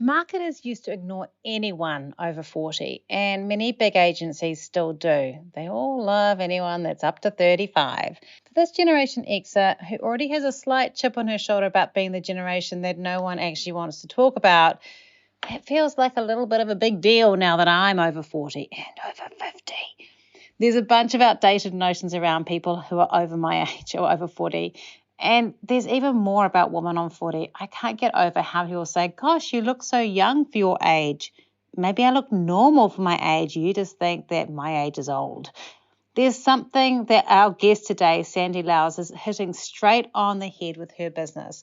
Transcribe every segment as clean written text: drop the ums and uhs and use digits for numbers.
Marketers used to ignore anyone over 40, and many big agencies still do. They all love anyone that's up to 35. For this Generation Xer, who already has a slight chip on her shoulder about being the generation that no one actually wants to talk about, it feels like a little bit of a big deal now that I'm over 40 and over 50. There's a bunch of outdated notions around people who are over my age or over 40. And there's even more about women on 40. I can't get over how people say, gosh, you look so young for your age. Maybe I look normal for my age. You just think that my age is old. There's something that our guest today, Sandy Lowres, is hitting straight on the head with her business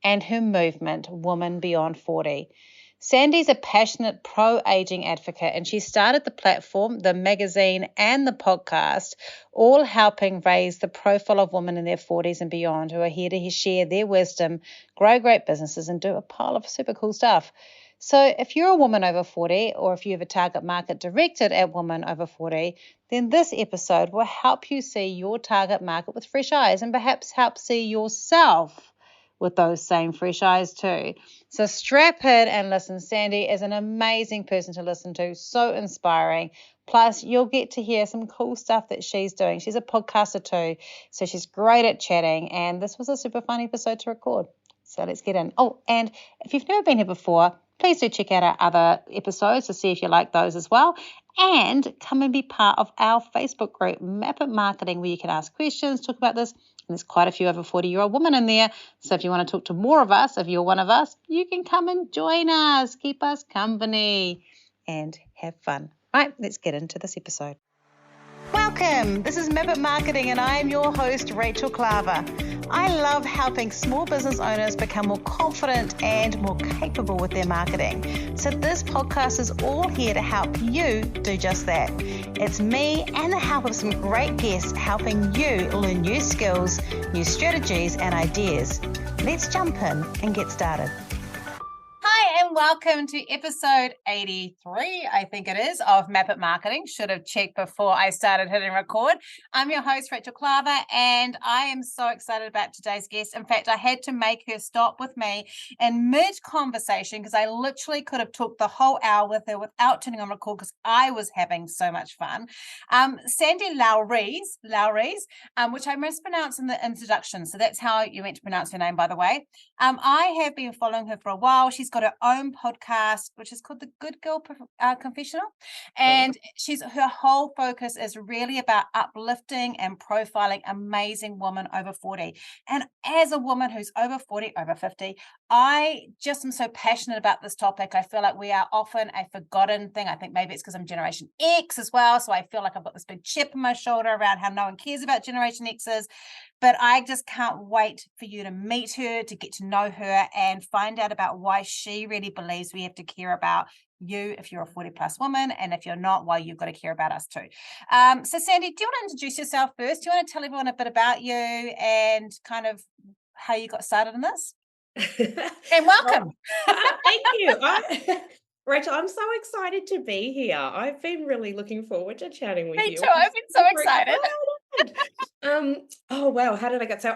and her movement, Women Beyond 40. Sandy's a passionate pro-aging advocate, and she started the platform, the magazine, and the podcast, all helping raise the profile of women in their 40s and beyond who are here to share their wisdom, grow great businesses, and do a pile of super cool stuff. So if you're a woman over 40, or if you have a target market directed at women over 40, then this episode will help you see your target market with fresh eyes and perhaps help see yourself with those same fresh eyes too. So strap in and listen. Sandy is an amazing person to listen to, so inspiring. Plus, you'll get to hear some cool stuff that she's doing. She's a podcaster too, so she's great at chatting, and this was a super fun episode to record. So let's get in. Oh, and if you've never been here before, please do check out our other episodes to see if you like those as well. And come and be part of our Facebook group, Map It Marketing, where you can ask questions, talk about this. And there's quite a few over 40-year-old women in there. So if you want to talk to more of us, if you're one of us, you can come and join us, keep us company, and have fun. Right, let's get into this episode. Welcome. This is Map It Marketing, and I am your host, Rachel Klaver. I love helping small business owners become more confident and more capable with their marketing. So this podcast is all here to help you do just that. It's me and the help of some great guests helping you learn new skills, new strategies, and ideas. Let's jump in and get started. Hi, and welcome to episode 83, I think it is, of Map It Marketing. Should have checked before I started hitting record. I'm your host, Rachel Klaver, and I am so excited about today's guest. In fact, I had to make her stop with me in mid-conversation because I literally could have talked the whole hour with her without turning on record because I was having so much fun. Sandy Lowres, which I mispronounced in the introduction, so that's how you meant to pronounce her name, by the way. I have been following her for a while. She's got her own podcast, which is called the Good Girl Confessional. And her whole focus is really about uplifting and profiling amazing women over 40. And as a woman who's over 40, over 50, I just am so passionate about this topic. I feel like we are often a forgotten thing. I think maybe it's because I'm Generation X as well. So I feel like I've got this big chip on my shoulder around how no one cares about Generation X's. But I just can't wait for you to meet her, to get to know her and find out about why she really believes we have to care about you if you're a 40 plus woman, and if you're not, why you've got to care about us too. So Sandy, do you want to introduce yourself first? Do you want to tell everyone a bit about you and kind of how you got started in this? And welcome. Thank you. Rachel, I'm so excited to be here. I've been really looking forward to chatting with you. Me too. I've been so excited. Oh wow, how did I get? So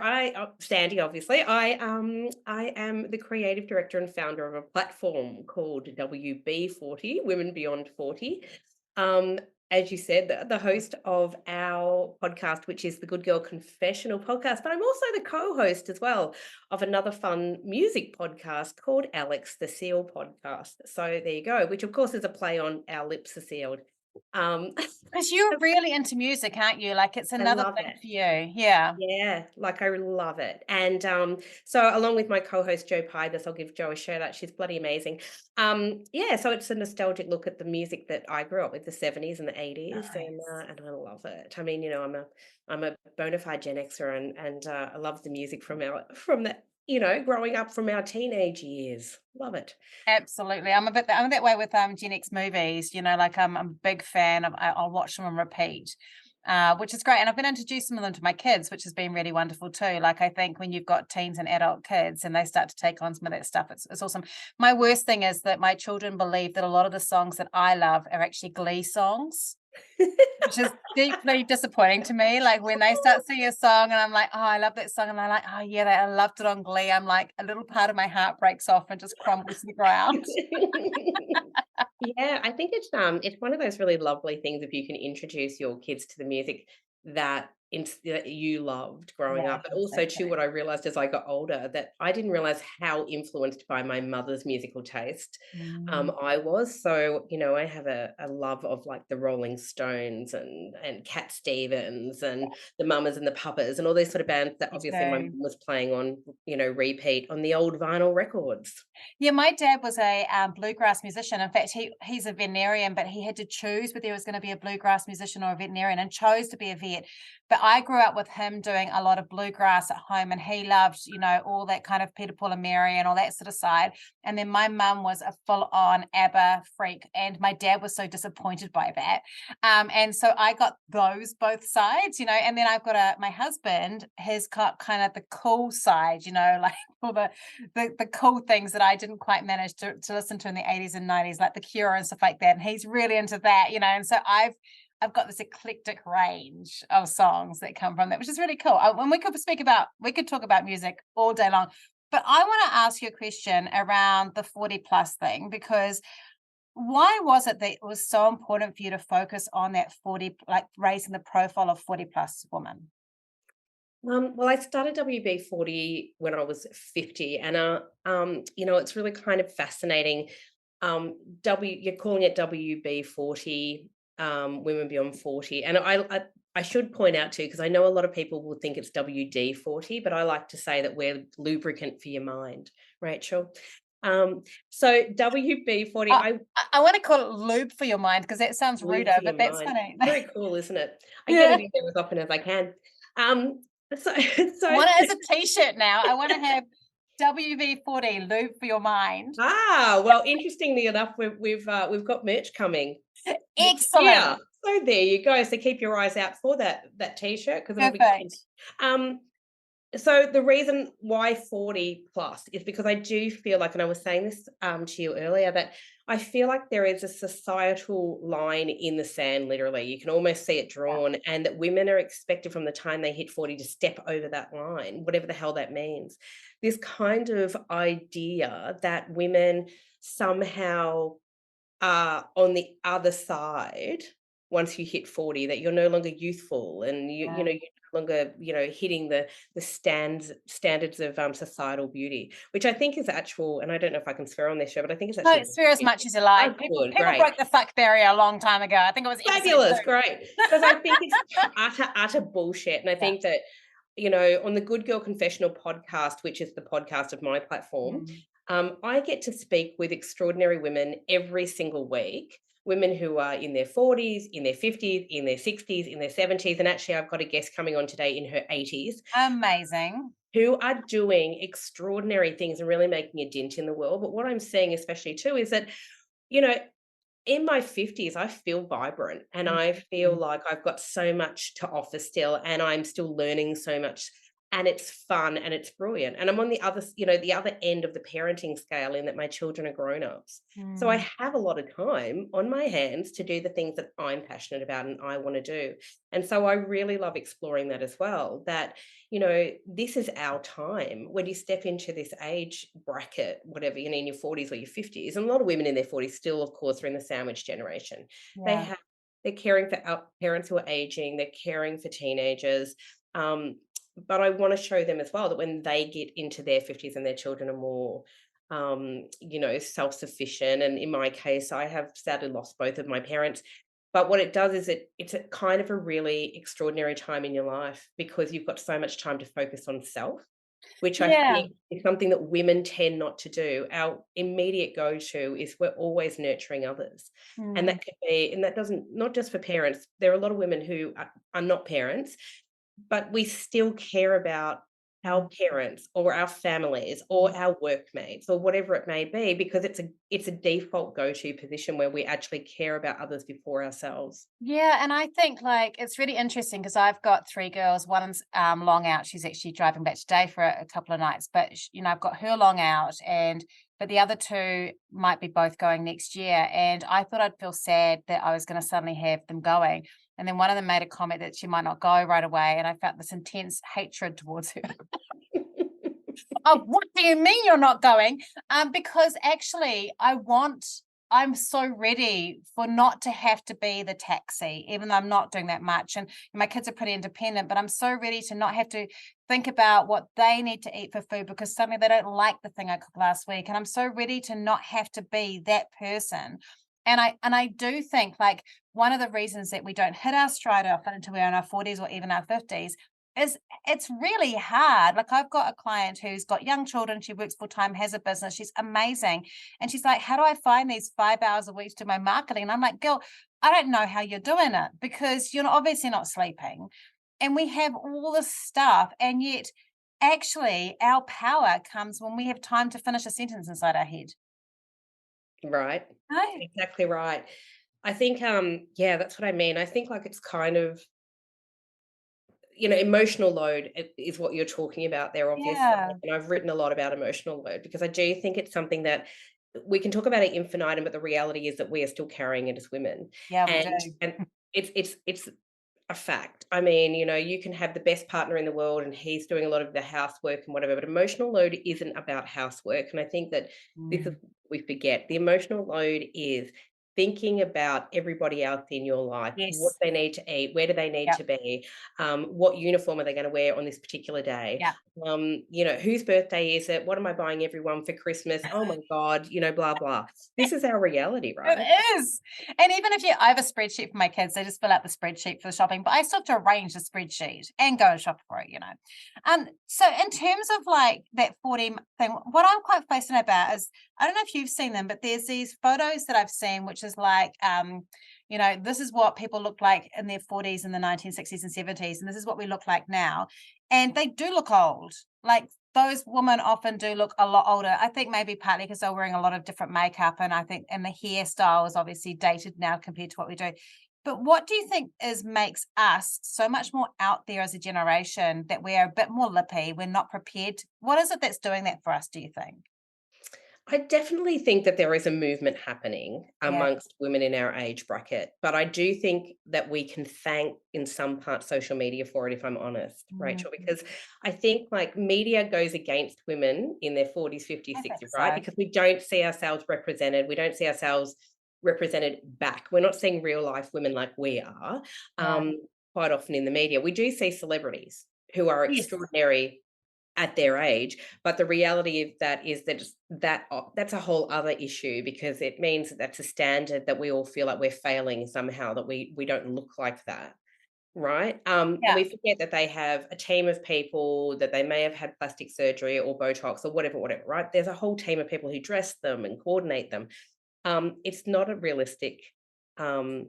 Sandy, obviously, I am the creative director and founder of a platform called WB40, Women Beyond 40. As you said, the host of our podcast, which is the Good Girl Confessional podcast, but I'm also the co-host as well of another fun music podcast called Alex the Seal podcast. So there you go, which of course is a play on Our Lips Are Sealed. Because you're really into music, aren't you? Like it's another thing for you. Yeah, like I love it. And so along with my co-host Jo Pybus, I'll give Jo a shout out. She's bloody amazing. So it's a nostalgic look at the music that I grew up with, the 70s and the 80s. Nice. And I love it. I mean, I'm a bona fide Gen Xer, and I love the music from that, growing up from our teenage years. Love it. Absolutely. I'm that way with Gen X movies, like I'm a big fan of, I'll watch them on repeat. which is great. And I've been introducing them to my kids, which has been really wonderful too. Like, I think when you've got teens and adult kids and they start to take on some of that stuff, it's awesome. My worst thing is that my children believe that a lot of the songs that I love are actually Glee songs, which is deeply disappointing to me. Like when they start singing a song and I'm like, oh, I love that song. And they're like, oh yeah, I loved it on Glee. I'm like, a little part of my heart breaks off and just crumbles to the ground. Yeah, I think it's one of those really lovely things if you can introduce your kids to the music that that you loved growing Yeah, up. But also too, exactly. what I realized as I got older, that I didn't realize how influenced by my mother's musical taste Mm, I was. So, I have a love of like the Rolling Stones and Cat Stevens and the Mamas and the Papas and all these sort of bands that me obviously my mum too. was playing on, repeat on the old vinyl records. Yeah, my dad was a bluegrass musician. In fact, he's a veterinarian, but he had to choose whether he was going to be a bluegrass musician or a veterinarian, and chose to be a vet. But I grew up with him doing a lot of bluegrass at home, and he loved, all that kind of Peter, Paul, and Mary and all that sort of side. And then my mum was a full-on ABBA freak, and my dad was so disappointed by that. And so I got those both sides, and then I've got my husband has got kind of the cool side, like all the cool things that I didn't quite manage to listen to in the 80s and 90s, like The Cure and stuff like that. And he's really into that, and so I've got this eclectic range of songs that come from that, which is really cool. When we could talk about music all day long, but I want to ask you a question around the 40 plus thing, because why was it that it was so important for you to focus on that 40, like raising the profile of 40 plus woman? Well, I started WB40 when I was 50, and it's really kind of fascinating. You're calling it WB40, Women Beyond 40, and I should point out too, because I know a lot of people will think it's WD40, but I like to say that we're lubricant for your mind, Rachel. So WB40, Oh, I want to call it lube for your mind because that sounds lube ruder, for but your that's mind. funny. Very cool, isn't it? I get Yeah. it in there as often as I can. Um, so, I so want it as a t-shirt now. I want to have WV40 lube for your mind. Well, interestingly enough, we've got merch coming next year. Excellent. So there you go. So keep your eyes out for that T-shirt because it'll be coming. Perfect. Um, so the reason why 40 plus is because I do feel like, and I was saying this to you earlier, that I feel like there is a societal line in the sand, literally. You can almost see it Yeah. drawn, and that women are expected from the time they hit 40 to step over that line, whatever the hell that means. This kind of idea that women somehow on the other side, once you hit 40, that you're no longer youthful and Yeah. you're no longer, hitting the standards of societal beauty, which I think is actual, and I don't know if I can swear on this show, but I think it's No, actually swear as much as you like. oh, People good, people great. broke the fuck barrier a long time ago. I think it was episode Fabulous, 2. great. Because I think it's utter bullshit. And I Yeah. think that, on the Good Girl Confessional podcast, which is the podcast of my platform, Mm. I get to speak with extraordinary women every single week. Women who are in their 40s, in their 50s, in their 60s, in their 70s. And actually, I've got a guest coming on today in her 80s Amazing. who are doing extraordinary things and really making a dent in the world. But what I'm saying, especially too, is that, you know, in my 50s, I feel vibrant and I feel Mhm. like I've got so much to offer still, and I'm still learning so much. And it's fun and it's brilliant. And I'm on the other end of the parenting scale in that my children are grown-ups. So I Mm. have a lot of time on my hands to do the things that I'm passionate about and I want to do. And so I really love exploring that as well. That, this is our time when you step into this age bracket, whatever, in your 40s or your 50s. And a lot of women in their 40s still, of course, are in the sandwich generation. They Yeah. have they're caring for our parents who are aging, they're caring for teenagers. Um, but I want to show them as well that when they get into their 50s and their children are more self-sufficient. And in my case, I have sadly lost both of my parents, but what it does is it's a kind of a really extraordinary time in your life because you've got so much time to focus on self, which I Yeah. think is something that women tend not to do. Our immediate go-to is we're always nurturing others. And Mm. that could be, and that doesn't, not just for parents, there are a lot of women who are not parents, but we still care about our parents or our families or our workmates or whatever it may be, because it's a default go-to position where we actually care about others before ourselves. Yeah, and I think, like, it's really interesting because I've got 3 girls. One's, long out. She's actually driving back today for a couple of nights, but I've got her long out, and but the other 2 might be both going next year, and I thought I'd feel sad that I was gonna suddenly have them going, and then one of them made a comment that she might not go right away, and I felt this intense hatred towards her. Oh, what do you mean you're not going? Because actually, I'm so ready for not to have to be the taxi, even though I'm not doing that much. And my kids are pretty independent, but I'm so ready to not have to think about what they need to eat for food because suddenly they don't like the thing I cooked last week. And I'm so ready to not have to be that person. And I do think like one of the reasons that we don't hit our stride often until we're in our 40s or even our 50s is it's really hard. Like I've got a client who's got young children, she works full time, has a business, she's amazing. And she's like, how do I find these 5 hours a week to do my marketing? And I'm like, girl, I don't know how you're doing it because you're obviously not sleeping. And we have all this stuff. And yet, actually, our power comes when we have time to finish a sentence inside our head. Right. No. Exactly right. I think, yeah, that's what I mean. I think like it's kind of, emotional load is what you're talking about there, obviously. Yeah. And I've written a lot about emotional load because I do think it's something that we can talk about it infinitum, but the reality is that we are still carrying it as women. Yeah, we do. And it's a fact. I mean, you can have the best partner in the world and he's doing a lot of the housework and whatever, but emotional load isn't about housework. And I think that this is Mm. what we forget. The emotional load is thinking about everybody else in your life, what Yes. they need to eat, where do they need Yep. to be, what uniform are they going to wear on this particular day, Yep. whose birthday is it, what am I buying everyone for Christmas, oh my God, blah, blah. This is our reality, right? It is. And even if I have a spreadsheet for my kids, they just fill out the spreadsheet for the shopping, but I still have to arrange the spreadsheet and go shop for it. So in terms of like that 40 thing, what I'm quite fascinated about is I don't know if you've seen them, but there's these photos that I've seen, which is like this is what people looked like in their 40s in the 1960s and 70s, and this is what we look like now. And they do look old. Like those women often do look a lot older. I think maybe partly because they're wearing a lot of different makeup, and I think and the hairstyle is obviously dated now compared to what we do. But what do you think is makes us so much more out there as a generation that we're a bit more lippy, we're not prepared? What is it that's doing that for us, do you think? I definitely think that there is a movement happening Yeah. amongst women in our age bracket, but I do think that we can thank, in some part, social media for it, if I'm honest, Mm, Rachel, because I think like media goes against women in their 40s, 50s, I think 60s, right? so. Because we don't see ourselves represented. We don't see ourselves represented back. We're not seeing real life women like we are No. um, quite often in the media. We do see celebrities who are Yes. extraordinary at their age, but the reality of that is that that's a whole other issue because it means that that's a standard that we all feel like we're failing somehow, that we don't look like that, right? And Yeah. we forget that they have a team of people, that they may have had plastic surgery or Botox or whatever, right? There's a whole team of people who dress them and coordinate them. It's not a realistic, um,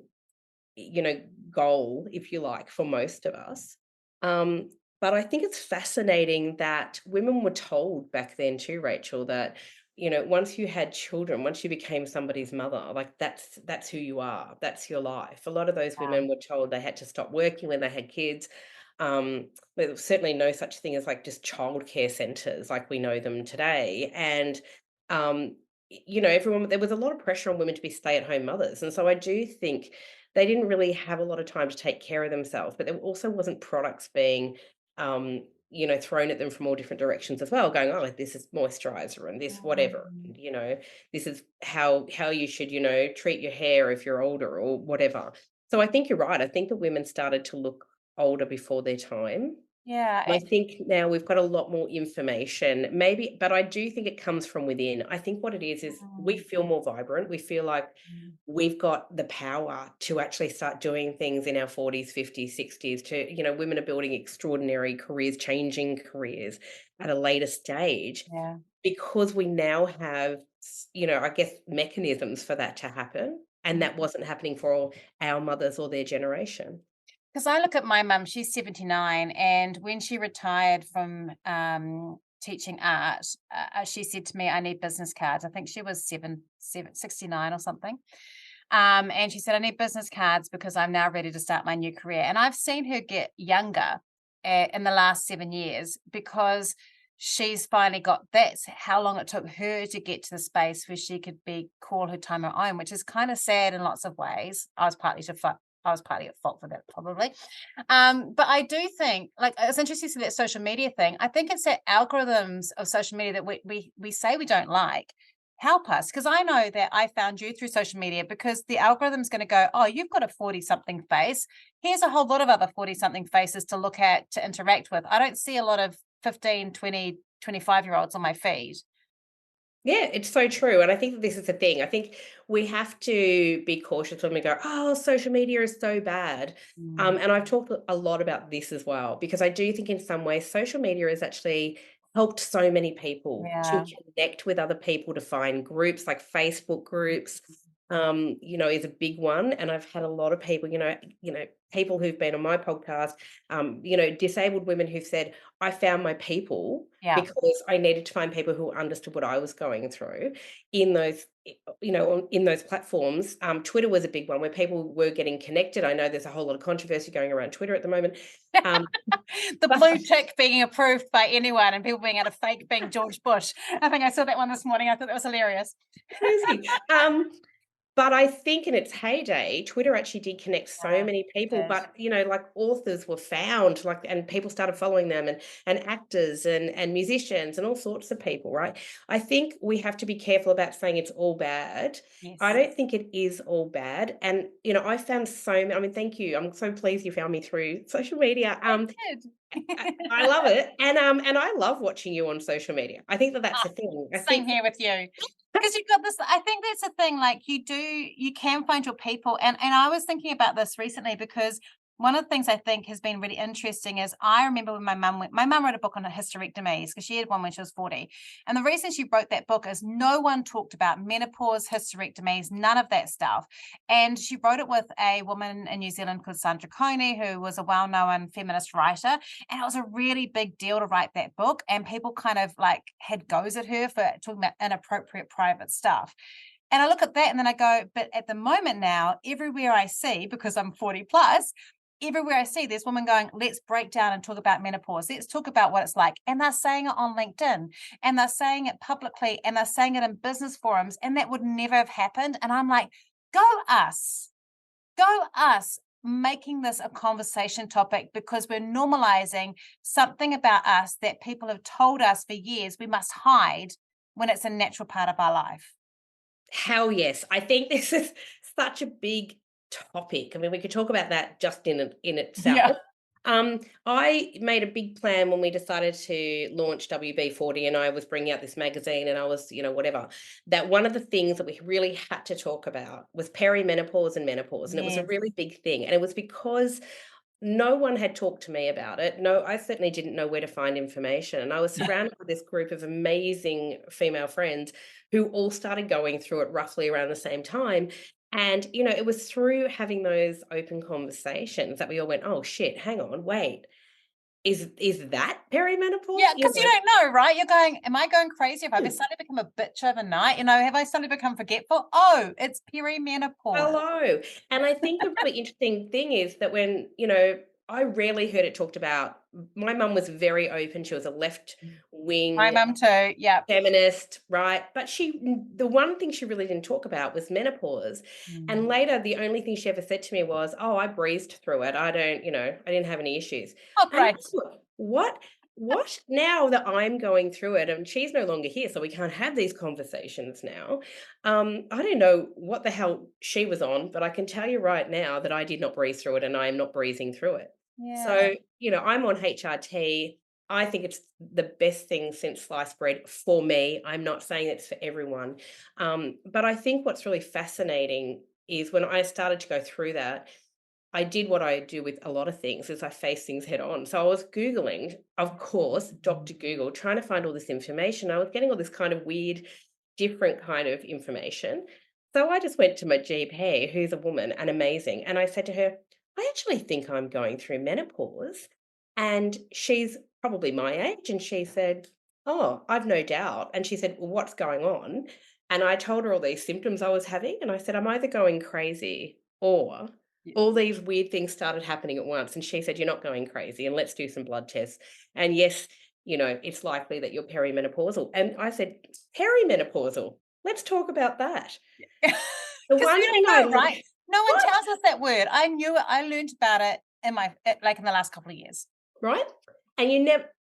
you know, goal, if you like, for most of us. Um, but I think it's fascinating that women were told back then too, Rachel, that once you had children, once you became somebody's mother, like that's who you are, that's your life. A lot of those Yeah. women were told they had to stop working when they had kids. There was certainly no such thing as like just childcare centres like we know them today, and um, everyone there was a lot of pressure on women to be stay-at-home mothers, and so I do think they didn't really have a lot of time to take care of themselves, but there also wasn't products being, thrown at them from all different directions as well, going, "Oh, this is moisturizer and this whatever, Mm. and, this is how you should, treat your hair if you're older or whatever." So I think you're right. I think that women started to look older before their time. And Yeah. I think now we've got a lot more information, maybe, but I do think it comes from within. I think what it is we Mm. feel more vibrant. We feel like Mm. we've got the power to actually start doing things in our 40s, 50s, 60s to, women are building extraordinary careers, changing careers at a later stage Yeah. because we now have, I guess, mechanisms for that to happen. And that wasn't happening for all our mothers or their generation. because I look at my mum, she's 79, and when she retired from teaching art, she said to me, I need business cards. I think she was 69 or something. And she said, I need business cards because I'm now ready to start my new career. And I've seen her get younger in the last 7 years because she's finally got that's how long it took her to get to the space where she could be call her time her own, which is kind of sad in lots of ways. I was partly at fault for that, probably. But I do think, like, it's interesting to see that social media thing. I think it's that algorithms of social media that we say we don't like help us, because I know that I found you through social media because the algorithm's going to go, oh, you've got a 40 something face. Here's a whole lot of other 40 something faces to look at, to interact with. I don't see a lot of 15, 20, 25-year-olds on my feed. Yeah, it's so true. And I think that this is the thing. I think we have to be cautious when we go, oh, social media is so bad. Mm, And I've talked a lot about this as well, because I do think in some ways social media has actually helped so many people to yeah. connect with other people, to find groups like Facebook groups, is a big one. And I've had a lot of people, people who've been on my podcast, disabled women who've said, I found my people Yeah. because I needed to find people who understood what I was going through in those, in those platforms. Twitter was a big one where people were getting connected. I know there's a whole lot of controversy going around Twitter at the moment. Um, The but blue tick being approved by anyone and people being able to fake being George Bush. I think I saw that one this morning. I thought that was hilarious. crazy. But I think in its heyday, Twitter actually did connect so Yeah, many it people, did. but, like authors were found, like, and people started following them, and actors and musicians and all sorts of people, right? I think we have to be careful about saying it's all bad. I Yes. don't think it is all bad. And, I found I mean, thank you. I'm so pleased you found me through social media. I I did. love it. And I love watching you on social media. I think that that's Ah, the thing. I same think here with you. Because you've got this, I think that's the thing, like you can find your people. And I was thinking about this recently because one of the things I think has been really interesting is I remember when my mum wrote a book on hysterectomies because she had one when she was 40. And the reason she wrote that book is no one talked about menopause, hysterectomies, none of that stuff. And she wrote it with a woman in New Zealand called Sandra Coney, who was a well-known feminist writer. And it was a really big deal to write that book. And people kind of like had goes at her for talking about inappropriate private stuff. And I look at that and then I go, but at the moment now, everywhere I see, because I'm 40 plus, everywhere I see this woman going, let's break down and talk about menopause. Let's talk about what it's like. And they're saying it on LinkedIn and they're saying it publicly and they're saying it in business forums. And that would never have happened. And I'm like, go us. Go us making this a conversation topic because we're normalizing something about us that people have told us for years we must hide when it's a natural part of our life. hell yes. I think this is such a big topic. I mean, we could talk about that just in Yeah. itself. I made a big plan when we decided to launch WB40, and I was bringing out this magazine, and I was, whatever. That one of the things that we really had to talk about was perimenopause and menopause, and it was a Yes. really big thing. And it was because no one had talked to me about it. No, I certainly didn't know where to find information. And I was surrounded with this group of amazing female friends who all started going through it roughly around the same time. And, it was through having those open conversations that we all went, oh shit, hang on, wait. Is that perimenopause? Yeah, because you don't know, right? You're going, am I going crazy? Have I suddenly become a bitch overnight? Have I suddenly become forgetful? Oh, it's perimenopause. Hello. And I think the really interesting thing is that when, I rarely heard it talked about. My mum was very open. She was a left My wing mum too. Yeah. feminist, right? But the one thing she really didn't talk about was menopause. And Mm. later, the only thing she ever said to me was, "Oh, I breezed through it. I don't, I didn't have any issues." Oh, And I great. thought, what? What now that I'm going through it and she's no longer here, so we can't have these conversations now. I don't know what the hell she was on, but I can tell you right now that I did not breeze through it and I am not breezing through it. Yeah. So, I'm on HRT. I think it's the best thing since sliced bread for me. I'm not saying it's for everyone. But I think what's really fascinating is when I started to go through that, I did what I do with a lot of things is I face things head on. So I was Googling, of course, Dr. Google, trying to find all this information. I was getting all this kind of weird, different kind of information. So I just went to my GP, who's a woman and amazing. And I said to her, I actually think I'm going through menopause. And she's probably my age. And she said, Oh, I've no doubt. And she said, Well, what's going on? And I told her all these symptoms I was having. And I said, I'm either going crazy or all these weird things started happening at once. And she said, You're not going crazy. And let's do some blood tests. And yes, it's likely that you're perimenopausal. And I said, Perimenopausal. Let's talk about that. The Because one we thing I don't know, right? No one what? tells us that word. I knew it. I learned about it in the last couple of years. Right? And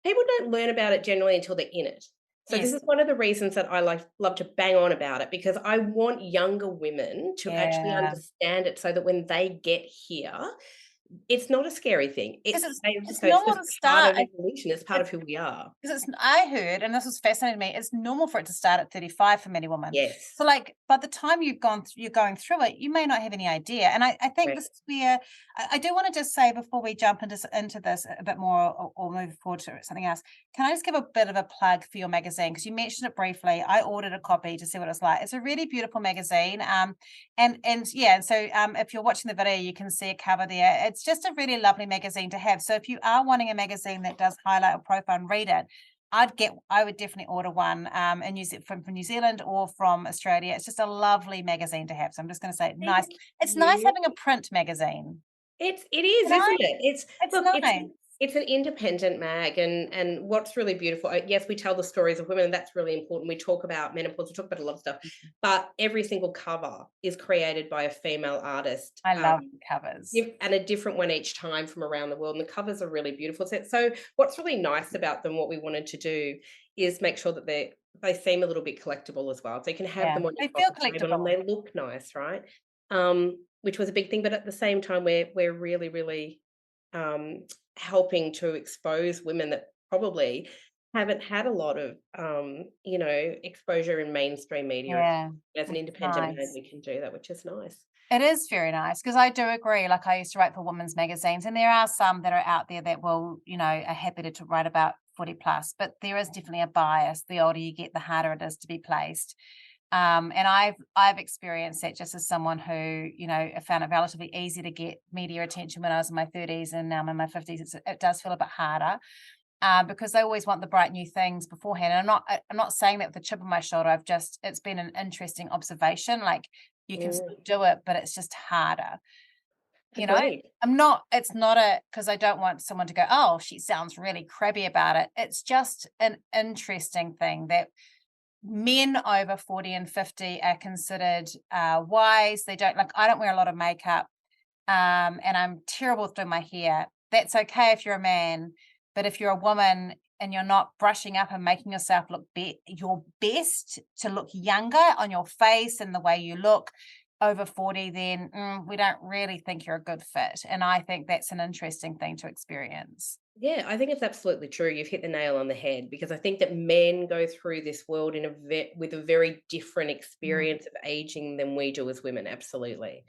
people don't learn about it generally until they're in it. So this Yes. is one of the reasons that I love to bang on about it, because I want younger women to actually Yeah. understand it so that when they get here, it's not a scary thing. Because They it's just go, it's normal just to part start. of evolution. It's part of It's who we are. Because I heard, and this was fascinating to me, it's normal for it to start at 35 for many women. Yes. So, like, by the time you're going through it, you may not have any idea. And I think this Correct. is where I do want to just say before we jump into this a bit more, or move forward to something else, can I just give a bit of a plug for your magazine? Because you mentioned it briefly. I ordered a copy to see what it's like. It's a really beautiful magazine. If you're watching the video, you can see a cover there. It's just a really lovely magazine to have. So if you are wanting a magazine that does highlight or profile and read it, I would definitely order one from New Zealand or from Australia. It's just a lovely magazine to have. So I'm just going to say nice. Thank It's nice you. having a print magazine. It is, You know, isn't it? it's Look, nice. it's an independent mag, and what's really beautiful, yes, we tell the stories of women, and that's really important. We talk about menopause, we talk about a lot of stuff, but every single cover is created by a female artist, I love the covers. and a different one each time from around the world, and the covers are really beautiful. So what's really nice about them, what we wanted to do, is make sure that they seem a little bit collectible as well. So you can have Yeah, them on your they feel coffee table and collectible. they look nice, right? Which was a big thing, but at the same time, we're really, really um, helping to expose women that probably haven't had a lot of exposure in mainstream media. Yeah, As an which is independent mag, nice. we can do that, which is nice. It is very nice because I do agree. Like I used to write for women's magazines, and there are some that are out there that will, are happy to write about 40 plus, but there is definitely a bias. The older you get, the harder it is to be placed. And I've experienced that just as someone who, I found it relatively easy to get media attention when I was in my 30s, and now I'm in my 50s. It does feel a bit harder. Because they always want the bright new things beforehand. And I'm not saying that with a chip on my shoulder. It's been an interesting observation. Like you can Mm, still do it, but it's just harder. You know, agreed. it's not because I don't want someone to go, oh, she sounds really crabby about it. It's just an interesting thing that men over 40 and 50 are considered wise. I don't wear a lot of makeup. And I'm terrible with doing my hair. That's okay if you're a man, but if you're a woman and you're not brushing up and making yourself look your best to look younger on your face and the way you look over 40, then we don't really think you're a good fit. And I think that's an interesting thing to experience. Yeah, I think it's absolutely true. You've hit the nail on the head, because I think that men go through this world with a very different Mm. experience of aging than we do as women. Absolutely.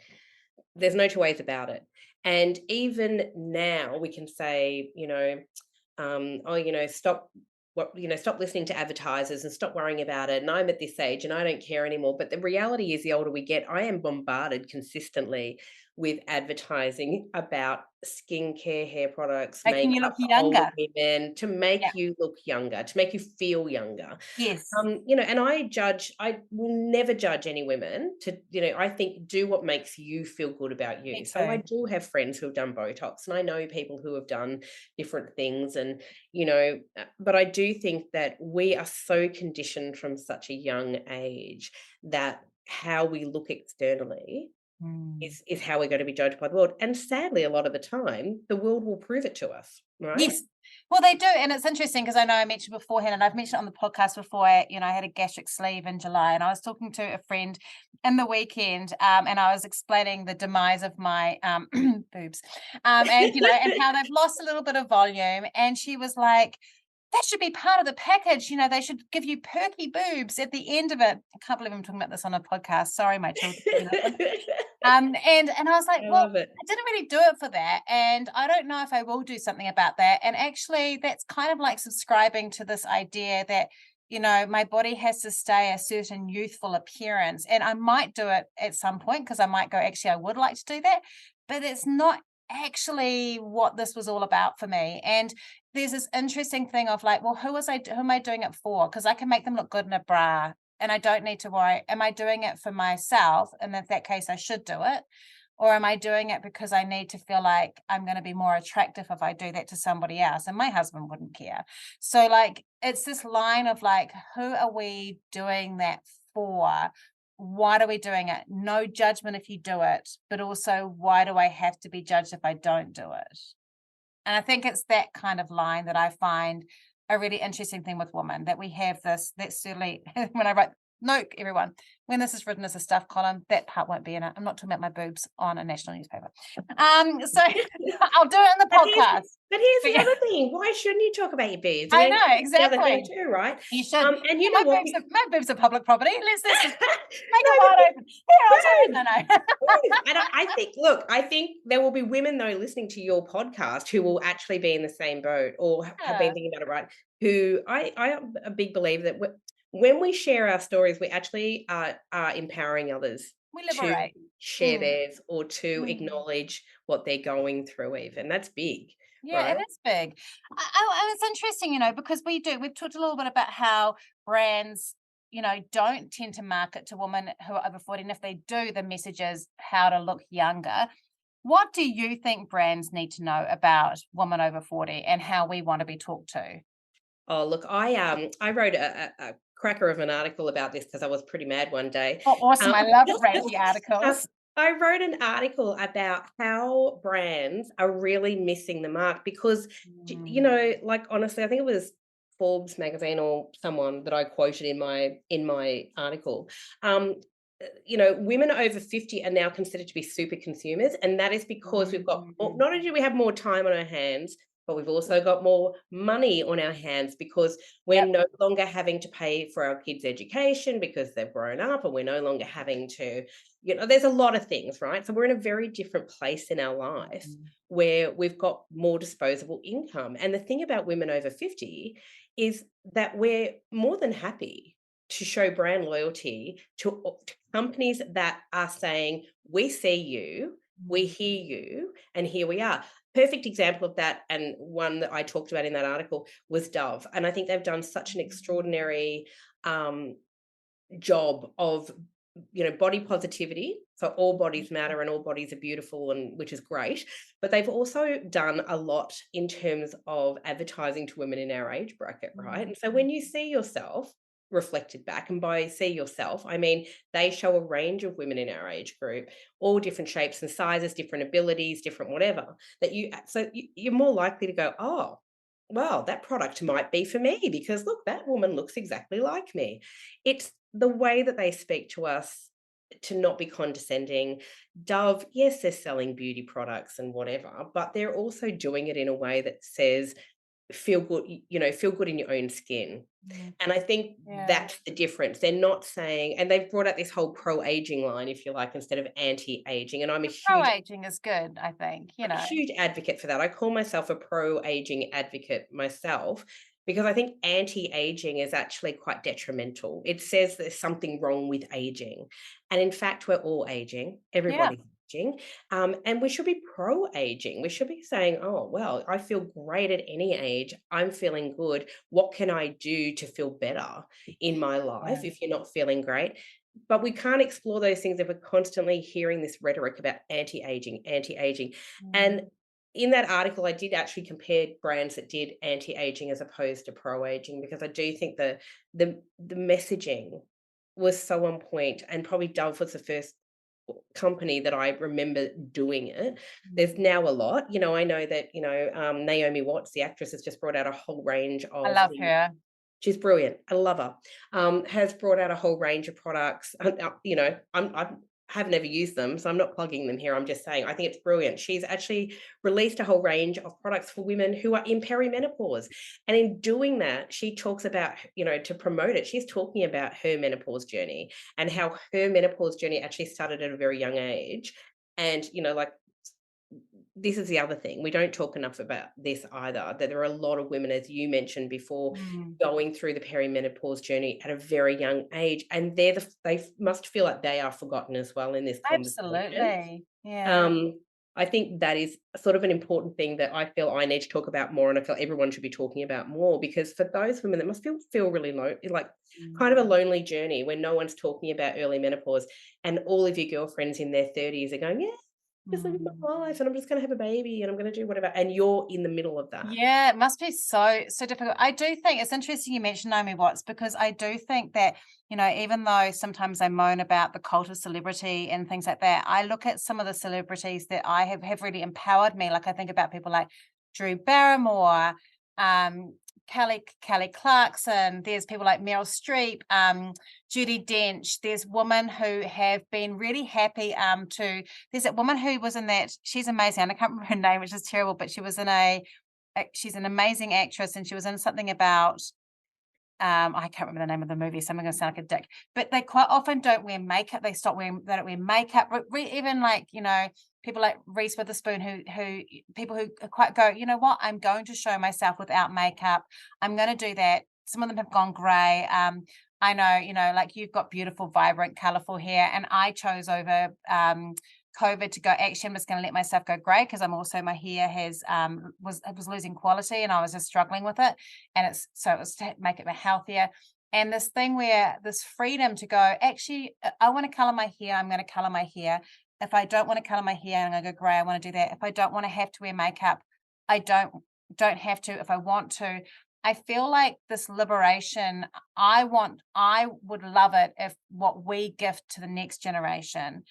There's no two ways about it. And even now we can say, stop listening to advertisers and stop worrying about it. And I'm at this age and I don't care anymore. But the reality is, the older we get, I am bombarded consistently with advertising about skincare, hair products, Making you makeup look for older younger. women, to Yeah. make you look younger, to make you feel younger. Yes. And I will never judge any women I think do what makes you feel good about Me you. So I too. do have friends who have done Botox, and I know people who have done different things. And, but I do think that we are so conditioned from such a young age that how we look externally Mm. is how we're going to be judged by the world. And sadly, a lot of the time, the world will prove it to us, right? Yes. Well, they do. And it's interesting because I know I mentioned beforehand, and I've mentioned on the podcast before, I had a gastric sleeve in July, and I was talking to a friend in the weekend, and I was explaining the demise of my boobs, and how they've lost a little bit of volume. And she was like, that should be part of the package. They should give you perky boobs at the end of it. I can't believe I'm talking about this on a podcast. Sorry, my children. And I was like, I well, love it. I didn't really do it for that. And I don't know if I will do something about that. And actually, that's kind of like subscribing to this idea that, my body has to stay a certain youthful appearance. And I might do it at some point because I might go, actually, I would like to do that. But it's not actually what this was all about for me. And there's this interesting thing of like, well, who am I doing it for? Because I can make them look good in a bra and I don't need to worry. Am I doing it for myself? And in that case, I should do it. Or am I doing it because I need to feel like I'm going to be more attractive if I do that to somebody else? And my husband wouldn't care. So, like, it's this line of like, who are we doing that for? Why are we doing it? No judgment if you do it, but also, why do I have to be judged if I don't do it? And I think it's that kind of line that I find a really interesting thing with women, that we have this, that's certainly when I write, note everyone, when this is written as a stuff column, that part won't be in it. I'm not talking about my boobs on a national newspaper. So I'll do it in the But here's podcast. but here's But the yeah, other thing, why shouldn't you talk about your boobs? I I mean, know, that's the other thing exactly. too, right? You should. And you Yeah, know what? my boobs are public property. Let's just make No, it but wide open. Here, I'll tell you. good. No, no. Good. And I think, look, I think there will be women though listening to your podcast who will actually be in the same boat or have been Yeah. thinking about it, right? Who I am a big believer that when we share our stories, we actually are empowering others We to liberate. share Mm, theirs or to mm. acknowledge what they're going through. Even that's big, Yeah, it right? is big. And it's interesting, because we've talked a little bit about how brands, don't tend to market to women who are over 40. And if they do, the message is how to look younger. What do you think brands need to know about women over 40 and how we want to be talked to? Oh, look, I wrote a cracker of an article about this because I was pretty mad one day. Oh, awesome. Um, I love ranty uh, articles. I wrote an article about how brands are really missing the mark because, Mm, like honestly, I think it was Forbes magazine or someone that I quoted in my article. Um, Women over 50 are now considered to be super consumers, and that is because we've got mm, not only do we have more time on our hands, but we've also got more money on our hands because we're yep. no longer having to pay for our kids' education because they've grown up, and we're no longer having to, there's a lot of things, right? So we're in a very different place in our life Mm, where we've got more disposable income. And the thing about women over 50 is that we're more than happy to show brand loyalty to companies that are saying, we see you, we mm, hear you, and here we are. Perfect example of that, and one that I talked about in that article was Dove. And I think they've done such an extraordinary um, job of body positivity, so all bodies matter and all bodies are beautiful, and which is great, but they've also done a lot in terms of advertising to women in our age bracket, right? mm, And so when you see yourself reflected back, and by see yourself I mean they show a range of women in our age group, all different shapes and sizes, different abilities, different whatever, you're more likely to go, oh well, that product might be for me because look, that woman looks exactly like me. It's the way that they speak to us, to not be condescending. Dove, yes, they're selling beauty products and whatever, but they're also doing it in a way that says, feel good, feel good in your own skin. mm. And I think Yeah. that's the difference. They're not saying, and they've brought out this whole pro-aging line, if you like, instead of anti-aging. And I'm a huge Pro-aging is good, I think, I'm a huge advocate for that. I call myself a pro-aging advocate myself because I think anti-aging is actually quite detrimental. It says there's something wrong with aging. And in fact, we're all aging. Yeah. Everybody's aging. And we should be pro-aging. We should be saying, oh, well, I feel great at any age. I'm feeling good. What can I do to feel better in my Yeah. life if you're not feeling great? But we can't explore those things if we're constantly hearing this rhetoric about anti-aging, anti-aging. And Mm. in that article, I did actually compare brands that did anti-aging as opposed to pro-aging because I do think the messaging was so on point, and probably Dove was the first company that I remember doing it. There's Mm. now a lot, I know that Naomi Watts, the actress, has just brought out a whole range I of love the her. She's brilliant. I love her. Has brought out a whole range of products. I have never used them, so I'm not plugging them here. I'm just saying I think it's brilliant. She's actually released a whole range of products for women who are in perimenopause, and in doing that, she talks about to promote it. She's talking about her menopause journey and how her menopause journey actually started at a very young age, and like this is the other thing. We don't talk enough about this either, that there are a lot of women, as you mentioned before, Mm. going through the perimenopause journey at a very young age, and they must feel like they are forgotten as well in this conversation. Absolutely. Yeah. I think that is sort of an important thing that I feel I need to talk about more, and I feel everyone should be talking about more, because for those women that must feel really low, like kind of a lonely journey when no one's talking about early menopause, and all of your girlfriends in their 30s are going, yeah, just living Mm. my life, and I'm just going to have a baby, and I'm going to do whatever, and you're in the middle of that. Yeah, it must be so difficult. I do think it's interesting you mentioned Naomi Watts, because I do think that, even though sometimes I moan about the cult of celebrity and things like that, I look at some of the celebrities that I have really empowered me. Like I think about people like Drew Barrymore, um, Kelly Clarkson. There's people like Meryl Streep, Judi Dench. There's women who have been really happy there's that woman who was in that, she's amazing. And I can't remember her name, which is terrible, but she was in she's an amazing actress, and she was in something about, I can't remember the name of the movie, so I'm gonna sound like a dick, but they quite often don't wear makeup. They don't wear makeup. But even like, people like Reese Witherspoon, who people who are quite go, you know what, I'm going to show myself without makeup. I'm gonna do that. Some of them have gone grey. I know, like you've got beautiful, vibrant, colourful hair, and I chose over COVID to go, actually, I'm just going to let myself go grey, because I'm also, my hair was losing quality, and I was just struggling with it. And it was to make it healthier. And this thing where this freedom to go, actually, I want to color my hair, I'm going to color my hair. If I don't want to color my hair, I'm going to go gray, I want to do that. If I don't want to have to wear makeup, I don't have to. If I want to, I feel like this liberation, I would love it if what we gift to the next generation,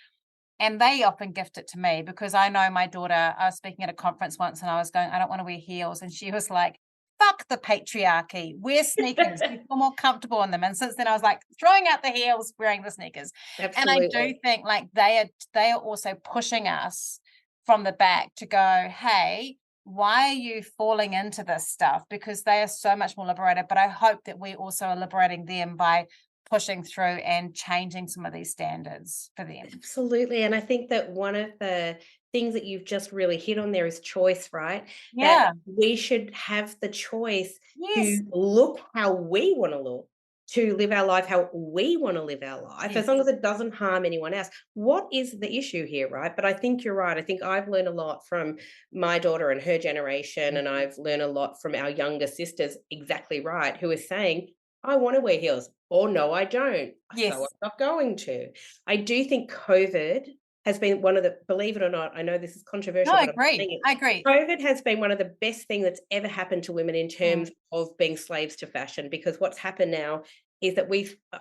and they often gift it to me, because I know my daughter, I was speaking at a conference once and I was going, I don't want to wear heels. And she was like, fuck the patriarchy, wear sneakers, you feel more comfortable in them. And since then I was like throwing out the heels, wearing the sneakers. And I do Absolutely. think like they are also pushing us from the back to go, hey, why are you falling into this stuff? Because they are so much more liberated. But I hope that we also are liberating them by pushing through and changing some of these standards for them. Absolutely. And I think that one of the things that you've just really hit on there is choice, right? That Yeah. we should have the choice to Yes. look how we want to look, to live our life how we want to live our life, as long Yes. as it doesn't harm anyone else. What is the issue here, right? But I think you're right. I think I've learned a lot from my daughter and her generation, and I've learned a lot from our younger sisters, exactly right, who are saying, I want to wear heels, or no, I don't. So I'm Yes. not going to. I do think COVID has been one of the, believe it or not, I know this is No, controversial, I but I'm agree. saying I it. agree. COVID has been one of the best things that's ever happened to women in Mm. terms of being slaves to fashion, because what's happened now is that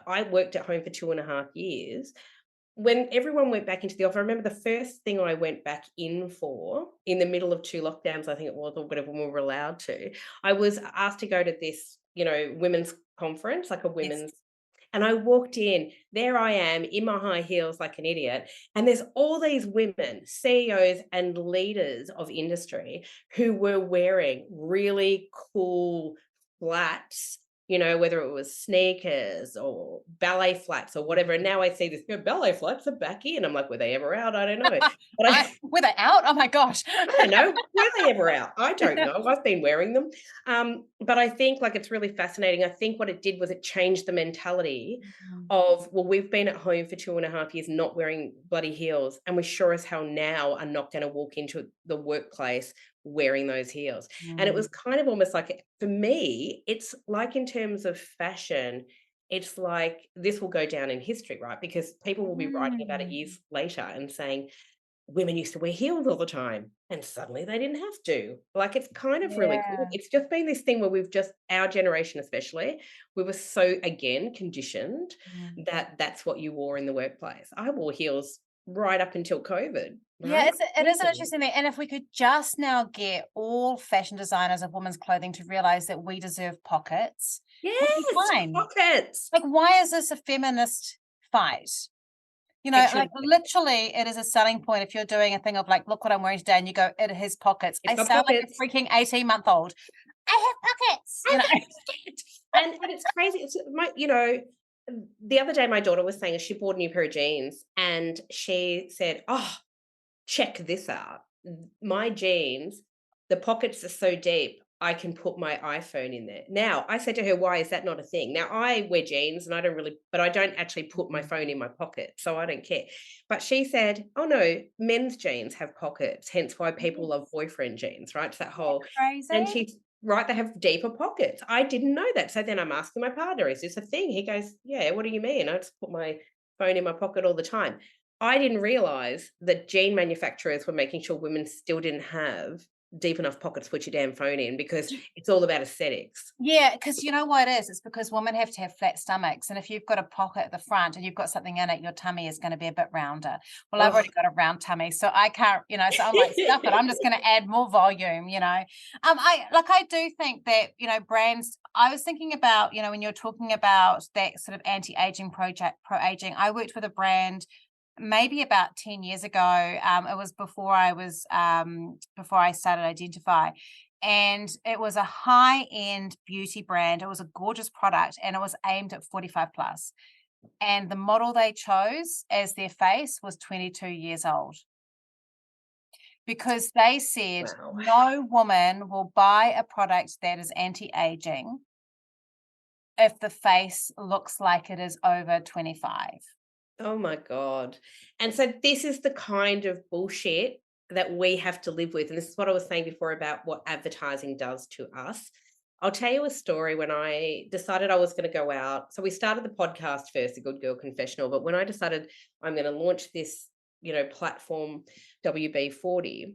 I worked at home for 2.5 years. When everyone went back into the office, I remember the first thing I went back in for in the middle of 2 lockdowns, I think it was, or whatever we were allowed to, I was asked to go to this, women's conference, like a Yes. women's, and I walked in, there I am in my high heels like an idiot. And there's all these women, CEOs and leaders of industry, who were wearing really cool flats, whether it was sneakers or ballet flats or whatever. And now I see this, ballet flats are back in. I'm like, were they ever out? I don't know. But Were they out? Oh my gosh. I don't know. Were they ever out? I don't know. I've been wearing them. But I think like it's really fascinating. I think what it did was it changed the mentality Mm, of, well, we've been at home for 2.5 years not wearing bloody heels. And we sure as hell now are not going to walk into the workplace wearing those heels. And it was mm. kind of almost like, for me, it's like in terms of fashion, it's like this will go down in history, right? Because people will be writing about it Mm. years later and saying, women used to wear heels all the time and suddenly they didn't have to. Like, it's kind of really cool. Yeah. It's just been this thing where we've just, our generation especially, we were so, again, conditioned Mm. that that's what you wore in the workplace. I wore heels right up until COVID, Yeah, right? it is an interesting thing. And if we could just now get all fashion designers of women's clothing to realize that we deserve pockets, we'll be Yes, fine. pockets. Like, why is this a feminist fight? It Like shouldn't be. literally, it is a selling point if you're doing a thing of like, look what I'm wearing today, and you go, it has pockets. It's I got sound like a pockets. freaking 18-month-old. I have pockets. I and it's crazy. It's the other day my daughter was saying she bought a new pair of jeans and she said, "Oh, check this out. My jeans, the pockets are so deep. I can put my iPhone in there. Now, I said to her, "Why is that not a thing?" Now, I wear jeans and I don't really, but I don't actually put my phone in my pocket, so I don't care. But she said, "Oh no, men's jeans have pockets, hence why people love Yes. boyfriend jeans," right? It's that Isn't whole, that crazy? and she's right, they have deeper pockets. I didn't know that. So then I'm asking my partner, "Is this a thing?" He goes, "Yeah, what do you mean? I just put my phone in my pocket all the time." I didn't realize that jean manufacturers were making sure women still didn't have deep enough pockets to put your damn phone in because it's all about aesthetics. Yeah, because you know what it is? It's because women have to have flat stomachs, and if you've got a pocket at the front and you've got something in it, your tummy is gonna be a bit rounder. Well, I've Oh. already got a round tummy, so I can't, so I'm like, "Stuff it, I'm just gonna add more volume," you know? I do think that, brands I was thinking about, when you're talking about that sort of anti-aging project, pro-aging, I worked with a brand maybe about 10 years ago. It was before I started Identify, and it was a high-end beauty brand. It was a gorgeous product, and it was aimed at 45 plus. And the model they chose as their face was 22 years old, because they said Wow. no woman will buy a product that is anti-aging if the face looks like it is over 25. Oh my God. And so this is the kind of bullshit that we have to live with. And this is what I was saying before about what advertising does to us. I'll tell you a story when I decided I was going to go out. So we started the podcast first, the Good Girl Confessional. But when I decided I'm going to launch this, platform WB40,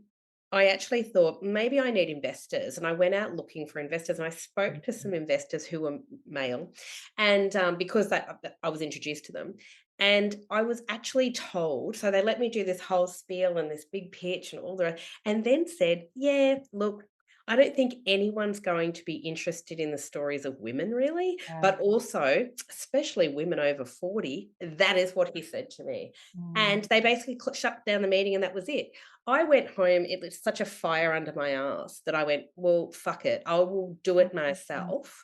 I actually thought maybe I need investors. And I went out looking for investors and I spoke to some investors who were male. And because I was introduced to them. And I was actually told, so they let me do this whole spiel and this big pitch and all the rest, and then said, "Yeah, look, I don't think anyone's going to be interested in the stories of women really, Yeah. but also, especially women over 40." That is what he said to me. Mm. And they basically shut down the meeting and that was it. I went home, it was such a fire under my ass that I went, "Well, fuck it, I will do it Mhm. myself."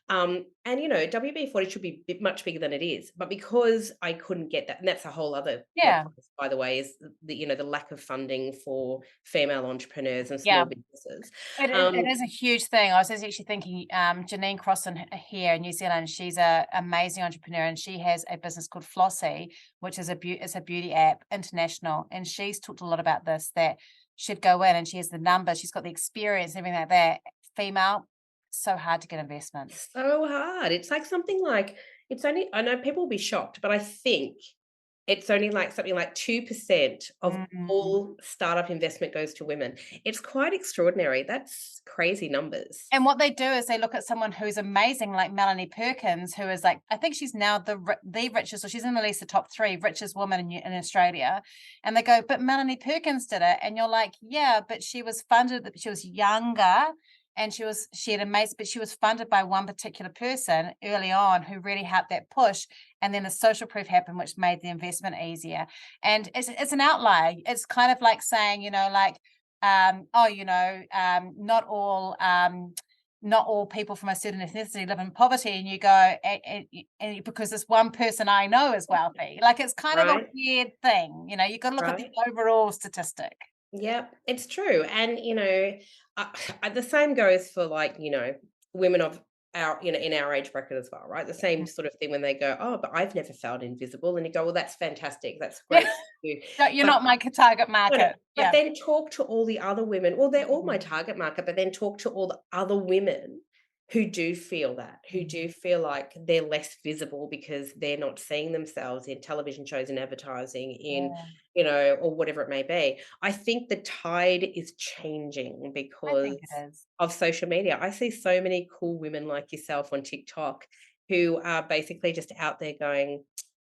And WB40 should be much bigger than it is, but because I couldn't get that, and that's a whole other Yeah, podcast, by the way, is the lack of funding for female entrepreneurs and yeah. small businesses. It is a huge thing. I was just actually thinking, Janine Crossan here in New Zealand, she's a amazing entrepreneur, and she has a business called Flossie, which is it's a beauty app, international. And she's talked a lot about this, that she'd go in and she has the numbers, she's got the experience, everything like that. Female, so hard to get investment. So hard. It's like it's only, I know people will be shocked, but I think it's only like something like 2% of Mm. all startup investment goes to women. It's quite extraordinary. That's crazy numbers. And what they do is they look at someone who's amazing, like Melanie Perkins, who is like, I think she's now the richest, or she's in at least the top 3 richest woman in Australia. And they go, but Melanie Perkins did it. And you're like, yeah, but she was funded, she was younger, and she had amazing, but she was funded by one particular person early on who really helped that push. And then the social proof happened, which made the investment easier. And it's an outlier. It's kind of like saying, not all people from a certain ethnicity live in poverty, and you go, because this one person I know is wealthy. Like, it's kind of a Right? weird thing, you got to look at the Right? overall statistic. Yeah, it's true. And, the same goes for women of in our age bracket as well, right? The same Mm. sort of thing when they go, "Oh, but I've never felt invisible." And you go, "Well, that's fantastic. That's Yeah, great for you." no, you're But not my target no, no, market. but Yeah. then talk to all the other women. Well, they're all my Mm. target market, but then talk to all the other women who do feel that, who Mm. do feel like they're less visible because they're not seeing themselves in television shows and advertising Yeah, or whatever it may be. I think the tide is changing I think because it is. of social media. I see so many cool women like yourself on TikTok who are basically just out there going,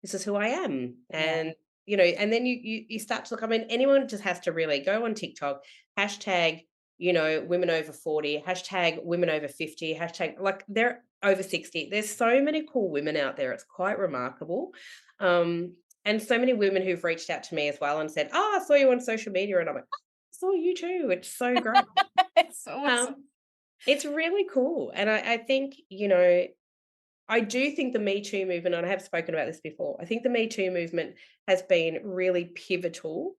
"This is who I am." Yeah. And then you start to look, I mean, anyone just has to really go on TikTok, hashtag, women over 40, hashtag women over 50, hashtag, like, they're over 60. There's so many cool women out there. It's quite remarkable. And so many women who've reached out to me as well and said, "Oh, I saw you on social media." And I'm like, "Oh, I saw you too. It's so great." It's awesome. Um, it's really cool. And I think, I do think the Me Too movement, and I have spoken about this before, I think the Me Too movement has been really pivotal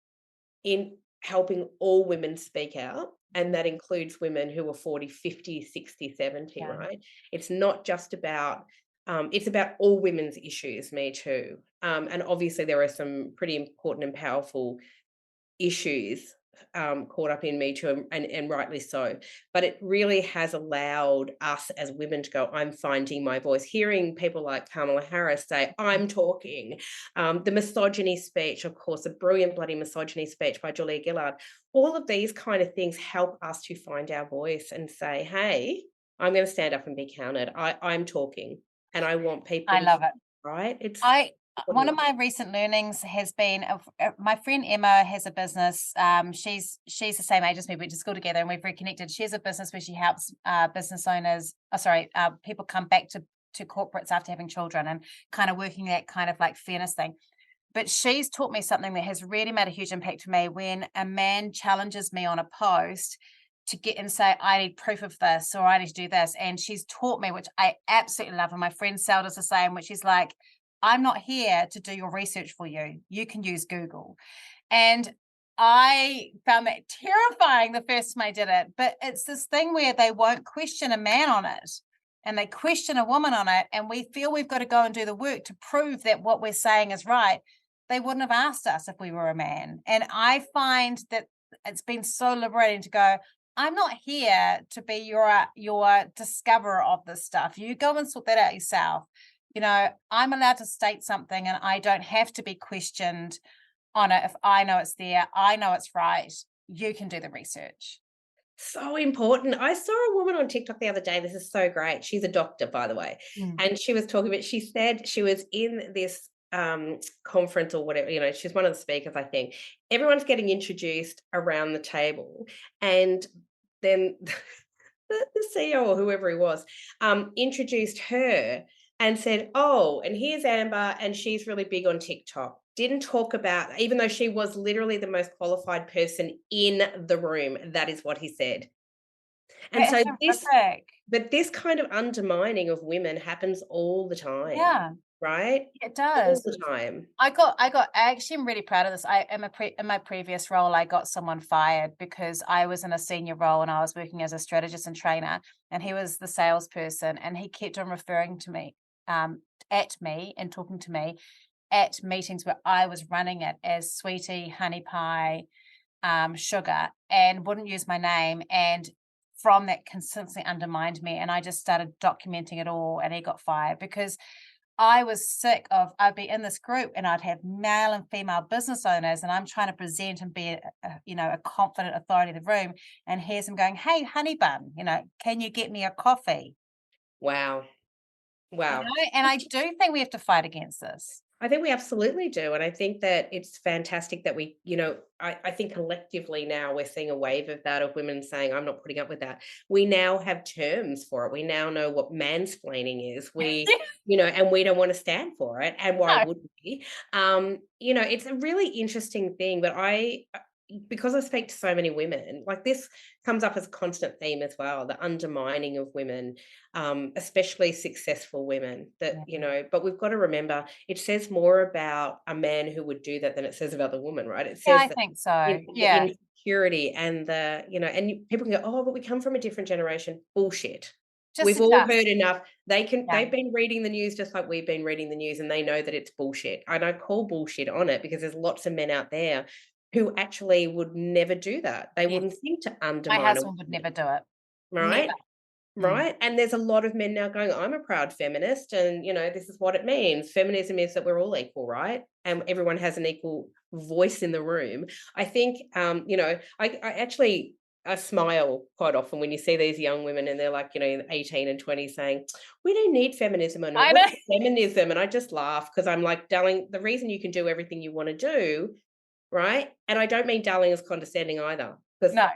in helping all women speak out, and Mhm. that includes women who are 40, 50, 60, 70. Yeah. Right? It's not just about it's about all women's issues, me too. And obviously there are some pretty important and powerful issues caught up in Me Too, and rightly so. But it really has allowed us as women to go, I'm finding my voice. Hearing people like Kamala Harris say, I'm talking, the misogyny speech, of course, a brilliant bloody misogyny speech by Julia Gillard, all of these kind of things help us to find our voice and say, hey, I'm going to stand up and be counted. I'm talking, and I want people I to love hear, it. right? It's I One of important. my recent learnings has been my friend Emma has a business. She's the same age as me. We went to school together and we've reconnected. She has a business where she helps business owners. People come back to corporates after having children and kind of working that kind of like fairness thing. But she's taught me something that has really made a huge impact to me. When a man challenges me on a post to get and say, I need proof of this or I need to do this. And she's taught me, which I absolutely love. And my friend Sal does the same, which is like, I'm not here to do your research for you. You can use Google. And I found that terrifying the first time I did it. But it's this thing where they won't question a man on it and they question a woman on it. And we feel we've got to go and do the work to prove that what we're saying is right. They wouldn't have asked us if we were a man. And I find that it's been so liberating to go, I'm not here to be your discoverer of this stuff. You go and sort that out yourself. I'm allowed to state something and I don't have to be questioned on it. If I know it's there, I know it's right. You can do the research. So important. I saw a woman on TikTok the other day. This is so great. She's a doctor, by the way. Mm. And she was talking about, she said she was in this conference or whatever, she's one of the speakers, I think. Everyone's getting introduced around the table. And then the CEO or whoever he was introduced her and said, oh, and here's Amber, and she's really big on TikTok. Didn't talk about, even though she was literally the most qualified person in the room, that is what he said. And That so is this, horrific. but this kind of undermining of women happens all the time, Yeah, right? it All does. the time. I actually am really proud of this. In my previous role, I got someone fired because I was in a senior role and I was working as a strategist and trainer, and he was the salesperson, and he kept on referring to me, at me and talking to me at meetings where I was running it as sweetie, honey pie, sugar, and wouldn't use my name. And from that consistently undermined me. And I just started documenting it all. And he got fired because I was sick of, I'd be in this group and I'd have male and female business owners, and I'm trying to present and be a confident authority in the room. And here's him going, hey, honey bun, can you get me a coffee? Wow. Wow. And I do think we have to fight against this. I think we absolutely do. And I think that it's fantastic that I think collectively now we're seeing a wave of that, of women saying, I'm not putting up with that. We now have terms for it. We now know what mansplaining is. And we don't want to stand for it. And why No. would we? It's a really interesting thing, but because I speak to so many women, like this comes up as a constant theme as well, the undermining of women, especially successful women that, Yeah. but we've got to remember it says more about a man who would do that than it says about the woman, right? It Yeah, says I that, think so. the Yeah. insecurity and people can go, oh, but we come from a different generation. Bullshit. Just We've all adjust. heard enough. Yeah. They've been reading the news just like we've been reading the news, and they know that it's bullshit. I don't call bullshit on it because there's lots of men out there who actually would never do that. They Yes. wouldn't think to My undermine a husband would never woman, do it. Never. right? Mm. Right? And there's a lot of men now going, I'm a proud feminist, and this is what it means. Feminism is that we're all equal, right? And everyone has an equal voice in the room. I think I actually I smile quite often when you see these young women and they're like, 18 and 20 saying, we don't need feminism anymore. I know. What's feminism? And I just laugh because I'm like, darling, the reason you can do everything you want to do, right? And I don't mean darling as condescending either, because No.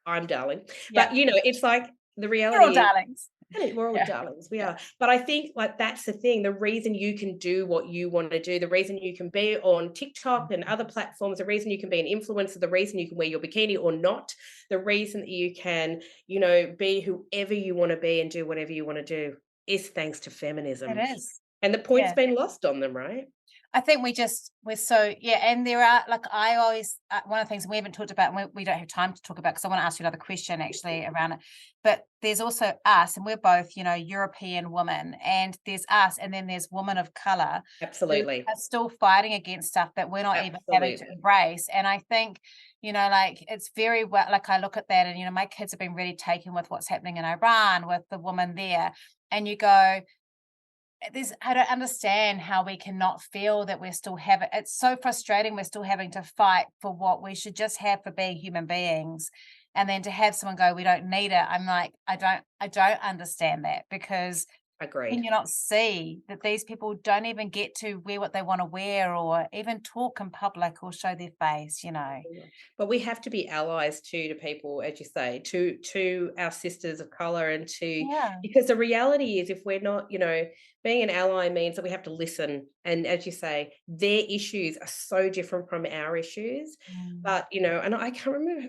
I'm darling. Yeah. But it's like the We're all reality is, darlings. and we're all Yeah. darlings, we Yeah. are. But I think like that's the thing. The reason you can do what you want to do, the reason you can be on TikTok and other platforms, the reason you can be an influencer, the reason you can wear your bikini or not, the reason that you can, be whoever you want to be and do whatever you want to do is thanks to It feminism. is. And the point's Yeah. been lost on them, right? I think we're so, yeah. And there are, like, I always, one of the things we haven't talked about, and we don't have time to talk about, because I want to ask you another question actually around it. But there's also us, and we're both, European women, and there's us, and then there's women of color who Absolutely. are still fighting against stuff that we're not even having to Absolutely. embrace. And I think, like, it's very well, like, I look at that, and, my kids have been really taken with what's happening in Iran with the woman there. And you go, I don't understand how we cannot feel that we're still having, it's so frustrating, we're still having to fight for what we should just have for being human beings. And then to have someone go, we don't need it. I'm like, I don't understand that, because can Agreed. you not see that these people don't even get to wear what they want to wear, or even talk in public, or show their face? Yeah. But we have to be allies too to people, as you say, to our sisters of color, and to, Yeah. because the reality is, if we're not, being an ally means that we have to listen. And as you say, their issues are so different from our issues. Mm. But and I can't remember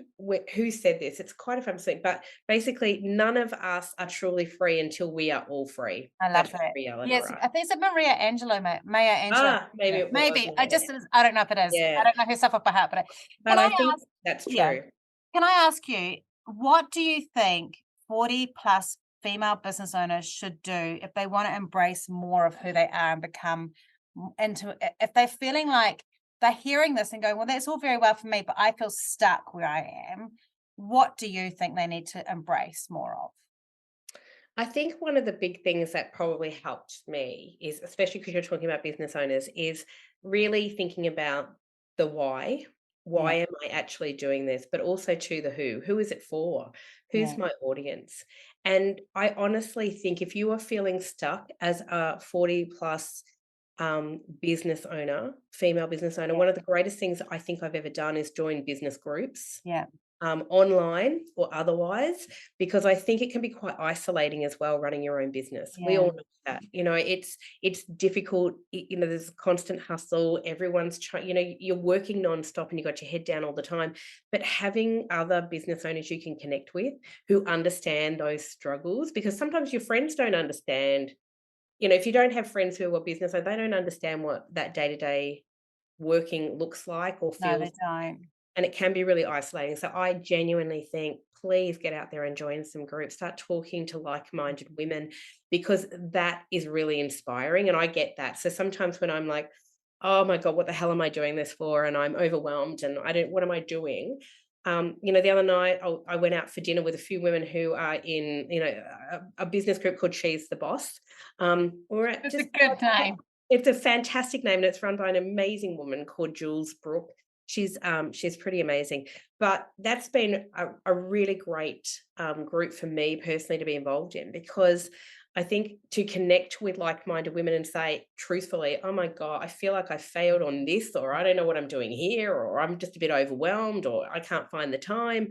who said this. It's quite a famous thing, but basically, none of us are truly free until we are all free. I love That's the that. reality, Yes, right? I think it's a Maya Angelou. Maybe Yeah, it was. maybe. Yeah, I don't know if it is. I yeah. don't know her stuff off by heart, but But can I I think ask, that's yeah, true. can I ask you, what do you think 40 plus female business owners should do if they want to embrace more of who they are and become if they're feeling like they're hearing this and going, well, that's all very well for me, but I feel stuck where I am. What do you think they need to embrace more of? I think one of the big things that probably helped me is, especially because you're talking about business owners, is really thinking about the why. Yeah, Why am I actually doing this? But also to the who. Who is it for? yeah, Who's my audience? And I honestly think if you are feeling stuck as a 40 plus business owner, female business owner, yeah, one of the greatest things I think I've ever done is join business groups, yeah, online or otherwise, because I think it can be quite isolating as well running your own business. We all yeah. know that. It's difficult. There's a constant hustle. Everyone's trying. You're working nonstop and you got your head down all the time. But having other business owners you can connect with who understand those struggles, because sometimes your friends don't understand. If you don't have friends who are business owners, they don't understand what that day to day working looks like or No, feels, they don't. and it can be really isolating. So I genuinely think, please get out there and join some groups, start talking to like-minded women, because that is really inspiring. And I get that. So sometimes when I'm like, oh my God, what the hell am I doing this for? And I'm overwhelmed and what am I doing? The other night I went out for dinner with a few women who are in, a business group called She's the Boss. We're at It's a just good name. It's a fantastic name, and it's run by an amazing woman called Jules Brooke. She's pretty amazing. But that's been a really great group for me personally to be involved in, because I think to connect with like-minded women and say truthfully, oh my God, I feel like I failed on this, or I don't know what I'm doing here, or I'm just a bit overwhelmed, or I can't find the time.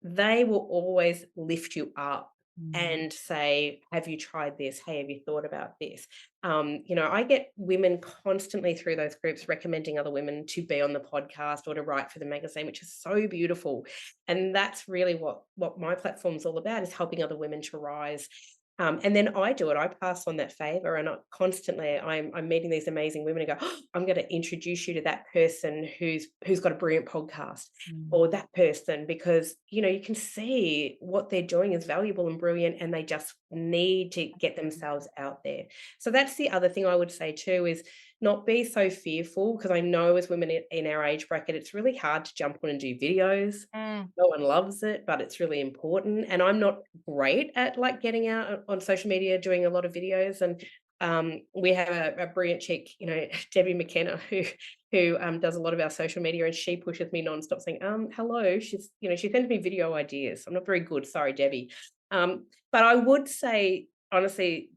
They will always lift you up Mm. and say, have you tried this? Hey, have you thought about this? I get women constantly through those groups recommending other women to be on the podcast or to write for the magazine, which is so beautiful. And that's really what my platform's all about, is helping other women to rise. And then I do it. I pass on that favor, and I'm meeting these amazing women and go, oh, I'm going to introduce you to that person who's got a brilliant podcast, Mm. or that person, because you can see what they're doing is valuable and brilliant, and they just need to get themselves out there. So that's the other thing I would say too, is not be so fearful, because I know as women in our age bracket, it's really hard to jump on and do videos. Mm. No one loves it, but it's really important. And I'm not great at like getting out on social media, doing a lot of videos. And we have a brilliant chick, Debbie McKenna, who does a lot of our social media, and she pushes me nonstop saying, hello. She sends me video ideas. I'm not very good. Sorry, Debbie. But I would say, honestly,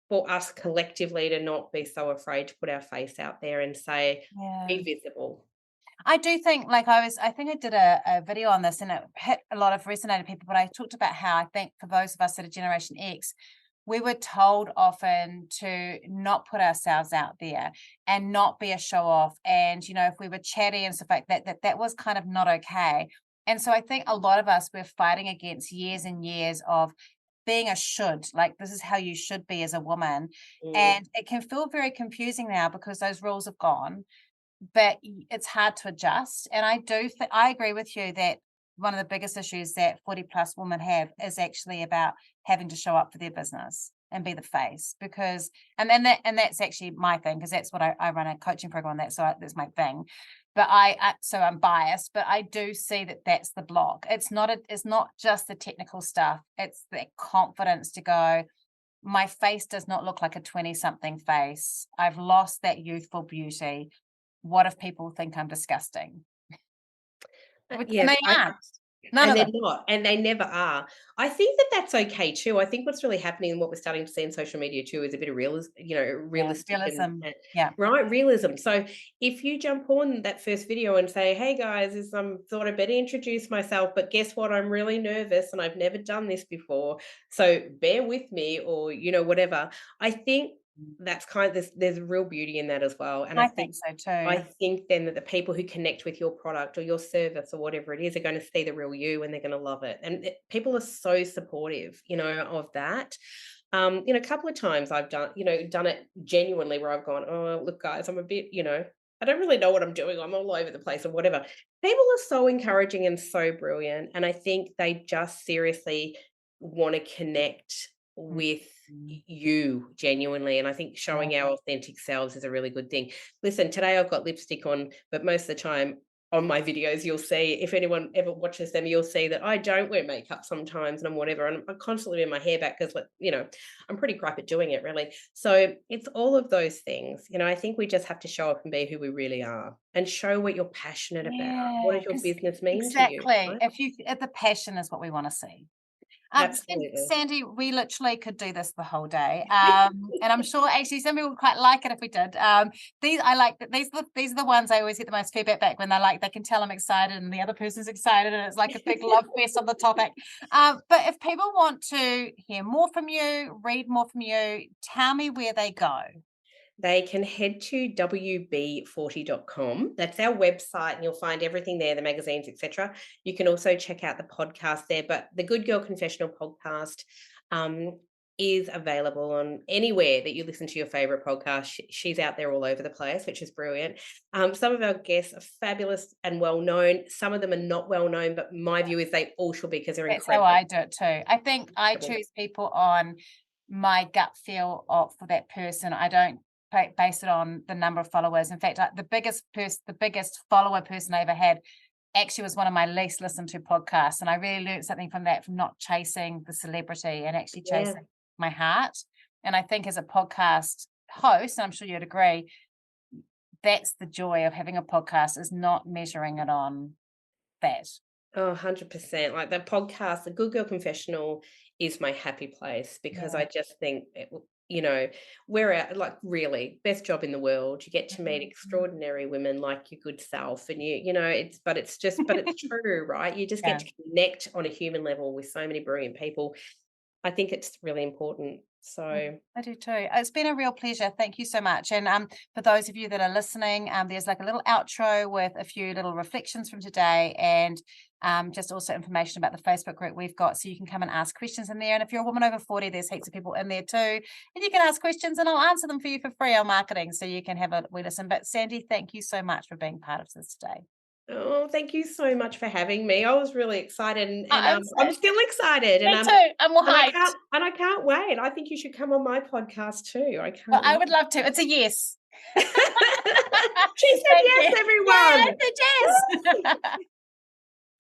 for us collectively to not be so afraid to put our face out there and say, Yeah. be visible. I do think, like, I think I did a video on this, and it hit a lot of resonated people, but I talked about how I think for those of us that are Generation X, we were told often to not put ourselves out there and not be a show off. And, if we were chatty and stuff like that, that was kind of not okay. And so I think a lot of us, we're fighting against years and years of being a should, like this is how you should be as a woman. Mm. And it can feel very confusing now because those rules have gone, but it's hard to adjust. And I agree with you that one of the biggest issues that 40 plus women have is actually about having to show up for their business and be the face, because and that's actually my thing, because that's what I run a coaching program on that, so that's my thing. But so I'm biased, but I do see that that's the block. It's not just the technical stuff, it's the confidence to go, my face does not look like a 20-something face. I've lost that youthful beauty. What if people think I'm disgusting? And Yes, they aren't. None and of they're them. not, and they never are. I think that that's okay too. I think what's really happening and what we're starting to see in social media too is a bit of realistic Realism. and Yeah. right, realism. So if you jump on that first video and say, "Hey guys, thought I'd better introduce myself, but guess what? I'm really nervous and I've never done this before, so bear with me," or whatever. I think that's there's real beauty in that as well, and I think so I too. think then that the people who connect with your product or your service or whatever it is are going to see the real you, and they're going to love it. And people are so supportive, of that. A couple of times I've done it genuinely where I've gone, "Oh, look, guys, I'm a bit, I don't really know what I'm doing. I'm all over the place or whatever." People are so encouraging and so brilliant. And I think they just seriously want to connect with you genuinely. And I think showing our authentic selves is a really good thing. Listen, today I've got lipstick on, but most of the time on my videos, you'll see, if anyone ever watches them, you'll see that I don't wear makeup sometimes and I'm whatever. And I'm constantly wearing my hair back because, I'm pretty crap at doing it, really. So it's all of those things. I think we just have to show up and be who we really are and show what you're passionate about. What Yeah, does your 'cause business mean to you? exactly. Right? If the passion is what we want to see. Absolutely. Sandy, we literally could do this the whole day. And I'm sure actually some people would quite like it if we did. These are the ones I always get the most feedback back when they can tell I'm excited and the other person's excited and it's like a big love fest on the topic. But if people want to hear more from you, read more from you, tell me where they go. They can head to wb40.com. That's our website, and you'll find everything there, the magazines, etc. You can also check out the podcast there. But the Good Girl Confessional podcast is available on anywhere that you listen to your favorite podcast. She's out there all over the place, which is brilliant. Some of our guests are fabulous and well known. Some of them are not well known, but my view is they all should be, because they're That's incredible. how I do it too. I think I choose people on my gut feel for that person. I don't base it on the number of followers. In fact, the biggest follower person I ever had actually was one of my least listened to podcasts, and I really learned something from that, from not chasing the celebrity and actually chasing my heart. And I think as a podcast host, and I'm sure you'd agree, that's the joy of having a podcast, is not measuring it on that. Oh, 100%. Like the podcast, the Good Girl Confessional is my happy place, because I just think, we're out, like, really best job in the world. You get to meet extraordinary women like your good self, and but it's true, right? You just get to connect on a human level with so many brilliant people. I think it's really important. So I do too. It's been a real pleasure. Thank you so much. And for those of you that are listening, there's like a little outro with a few little reflections from today, and just also information about the Facebook group we've got, so you can come and ask questions in there. And if you're a woman over 40, there's heaps of people in there too, and you can ask questions and I'll answer them for you for free on marketing, so you can have a wee listen. But Sandy, thank you so much for being part of this today. oh, thank you so much for having me. I was really excited, and I'm I'm still excited. Me too. I'm more hyped. I can't wait. I think you should come on my podcast too. Well, I would love to. It's a yes. She said yes, everyone. Yes.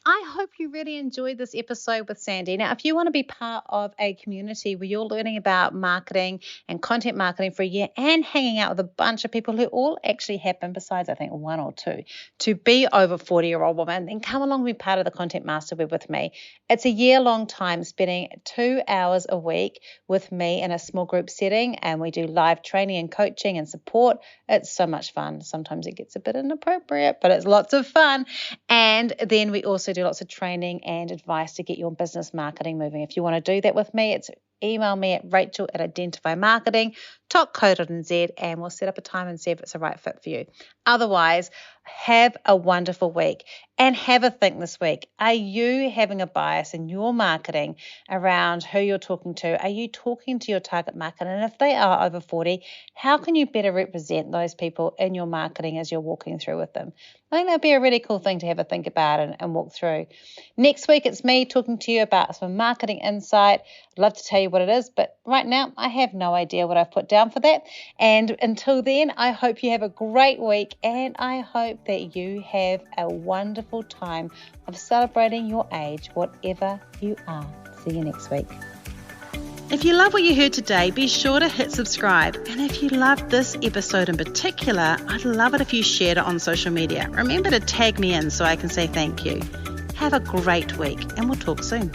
I hope you really enjoyed this episode with Sandy. Now, if you want to be part of a community where you're learning about marketing and content marketing for a year and hanging out with a bunch of people who all actually happen, besides I think one or two, to be over 40-year-old women, then come along and be part of the Content Master Web with me. It's a year-long time spending 2 hours a week with me in a small group setting, and we do live training and coaching and support. It's so much fun. Sometimes it gets a bit inappropriate, but it's lots of fun. And then we also do lots of training and advice to get your business marketing moving. If you want to do that with me, it's email me at rachel@identifymarketing.co.nz and we'll set up a time and see if it's the right fit for you. Otherwise, have a wonderful week and have a think this week. Are you having a bias in your marketing around who you're talking to? Are you talking to your target market? And if they are over 40, how can you better represent those people in your marketing as you're walking through with them? I think that'd be a really cool thing to have a think about and walk through. Next week, it's me talking to you about some marketing insight. I'd love to tell you what it is, but right now I have no idea what I've put down for that. And until then, I hope you have a great week and I hope that you have a wonderful time of celebrating your age, whatever you are. See you next week. If you love what you heard today, be sure to hit subscribe. And if you loved this episode in particular, I'd love it if you shared it on social media. Remember to tag me in so I can say thank you. Have a great week and we'll talk soon.